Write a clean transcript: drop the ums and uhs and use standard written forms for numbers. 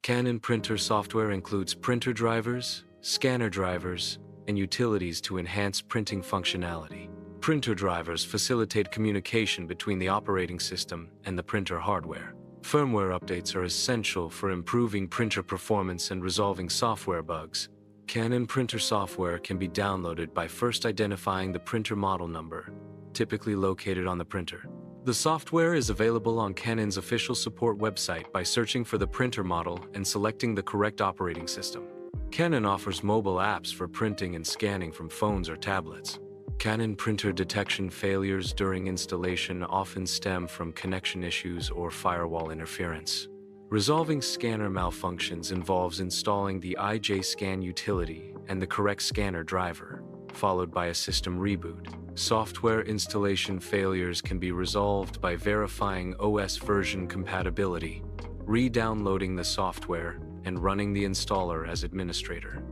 Canon printer software includes printer drivers, scanner drivers, and utilities to enhance printing functionality. Printer drivers facilitate communication between the operating system and the printer hardware. Firmware updates are essential for improving printer performance and resolving software bugs. Canon printer software can be downloaded by first identifying the printer model number, typically located on the printer. The software is available on Canon's official support website by searching for the printer model and selecting the correct operating system. Canon offers mobile apps for printing and scanning from phones or tablets. Canon printer detection failures during installation often stem from connection issues or firewall interference. Resolving scanner malfunctions involves installing the IJ-Scan utility and the correct scanner driver, followed by a system reboot. Software installation failures can be resolved by verifying OS version compatibility, re-downloading the software, and running the installer as administrator.